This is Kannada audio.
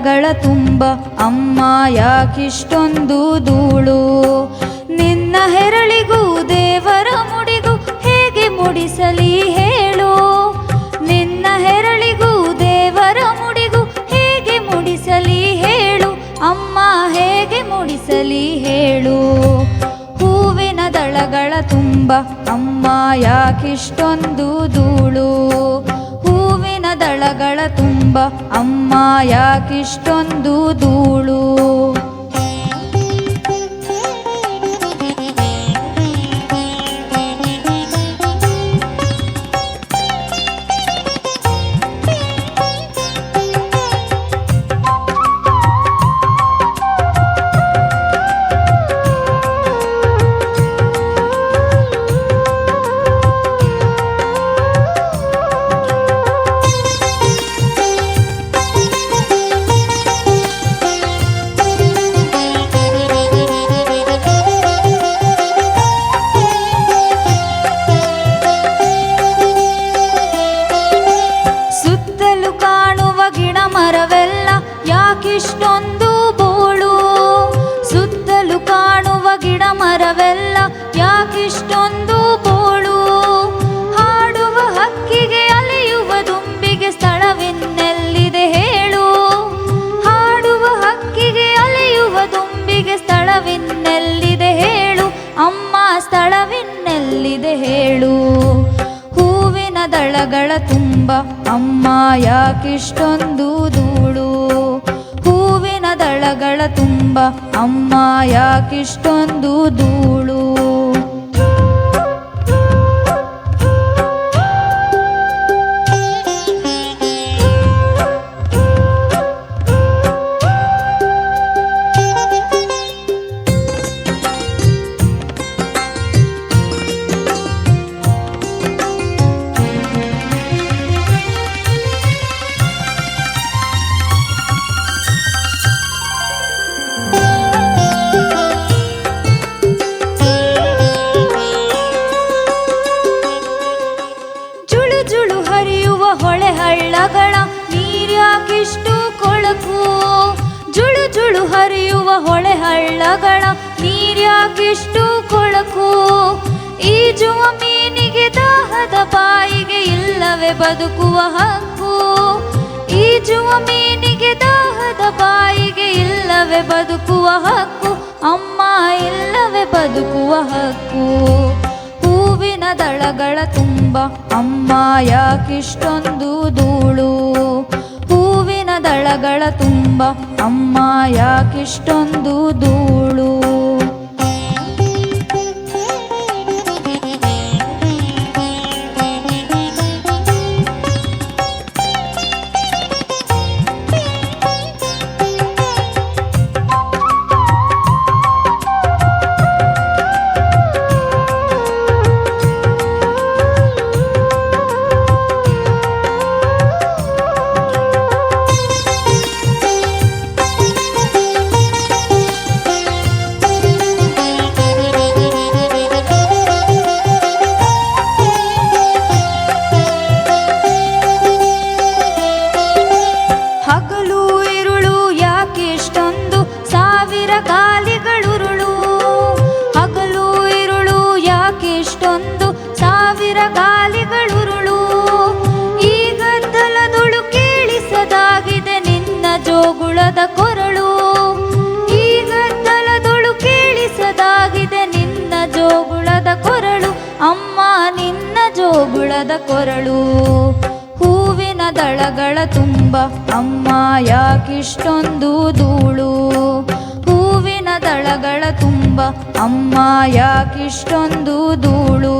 ದಳಗಳ ತುಂಬ ಅಮ್ಮ ಯಾಕಿಷ್ಟೊಂದು ಧೂಳು. ನಿನ್ನ ಹೆರಳಿಗೂ ದೇವರ ಮುಡಿಗೂ ಹೇಗೆ ಮುಡಿಸಲಿ ಹೇಳು. ನಿನ್ನ ಹೆರಳಿಗೂ ದೇವರ ಮುಡಿಗೂ ಹೇಗೆ ಮುಡಿಸಲಿ ಹೇಳು. ಅಮ್ಮ ಹೇಗೆ ಮುಡಿಸಲಿ ಹೇಳು. ಹೂವಿನ ದಳಗಳ ತುಂಬ ಅಮ್ಮ ಯಾಕಿಷ್ಟೊಂದು ಧೂಳು. ಹೂವಿನ ದಳಗಳ ತುಂಬ ಅಮ್ಮ ಯಾಕಿಷ್ಟೊಂದು ಧೂಳು. ಮರವೆಲ್ಲ ಯಾಕಿಷ್ಟೊಂದು ಬೋಳು. ಸುತ್ತಲೂ ಕಾಣುವ ಗಿಡ ಮರವೆಲ್ಲ ಯಾಕಿಷ್ಟೊಂದು ಬೋಳು. ಹಾಡುವ ಹಕ್ಕಿಗೆ ಅಲೆಯುವ ದುಂಬಿಗೆ ಸ್ಥಳವಿನ್ನೆಲ್ಲಿದೆ ಹೇಳು. ಹಾಡುವ ಹಕ್ಕಿಗೆ ಅಲೆಯುವ ದುಂಬಿಗೆ ಸ್ಥಳವಿನ್ನೆಲ್ಲಿದೆ ಹೇಳು. ಅಮ್ಮ ಸ್ಥಳವಿನ್ನೆಲ್ಲಿದೆ ಹೇಳು. ಹೂವಿನ ದಳಗಳ ತುಂಬ ಅಮ್ಮ ಯಾಕಿಷ್ಟೊಂದು ಧೂಳು. ಹೂವಿನ ದಳಗಳ ತುಂಬ ಅಮ್ಮ ಯಾಕಿಷ್ಟೊಂದು ಧೂಳು. ಜುಳು ಹರಿಯುವ ಹೊಳೆ ಹಳ್ಳಗಳ ನೀರ್ಯಾಕಿಷ್ಟು ಕೊಳಕು. ಜುಳು ಜುಳು ಹರಿಯುವ ಹೊಳೆ ಹಳ್ಳಗಳ ನೀರ್ಯಾಕಿಷ್ಟು ಕೊಳಕು. ಈಜುವ ಮೀನಿಗೆ ದಾಹದ ಬಾಯಿಗೆ ಇಲ್ಲವೇ ಬದುಕುವ ಹಕ್ಕು. ಈಜುವ ಮೀನಿಗೆ ದಾಹದ ಬಾಯಿಗೆ ಇಲ್ಲವೇ ಬದುಕುವ ಹಕ್ಕು. ಅಮ್ಮ ಇಲ್ಲವೇ ಬದುಕುವ ಹಕ್ಕು. ಹೂವಿನ ದಳಗಳ ತುಂಬ ಅಮ್ಮ ಯಾಕಿಷ್ಟೊಂದು ಧೂಳು. ಹೂವಿನ ದಳಗಳ ತುಂಬ ಅಮ್ಮ ಯಾಕಿಷ್ಟೊಂದು ಧೂಳು. ಗಾಲಿಗಳುರುಳು ಸಾವಿರ ಗಾಲಿಗಳುರುಳು. ಈ ಗದ್ದಲದೊಳು ಕೇಳಿಸದಾಗಿದೆ ನಿನ್ನ ಜೋಗುಳದ ಕೊರಳು. ಈ ಗದ್ದಲದೊಳು ಕೇಳಿಸದಾಗಿದೆ ನಿನ್ನ ಜೋಗುಳದ ಕೊರಳು. ಅಮ್ಮ ನಿನ್ನ ಜೋಗುಳದ ಕೊರಳು. ಹೂವಿನ ದಳಗಳ ತುಂಬ ಅಮ್ಮ ಯಾಕಿಷ್ಟೊಂದು ಧೂಳು. ಹೂವಿನ ದಳಗಳ ತುಂಬ ಅಮ್ಮ ಯಾಕಿಷ್ಟೊಂದು ಧೂಳು.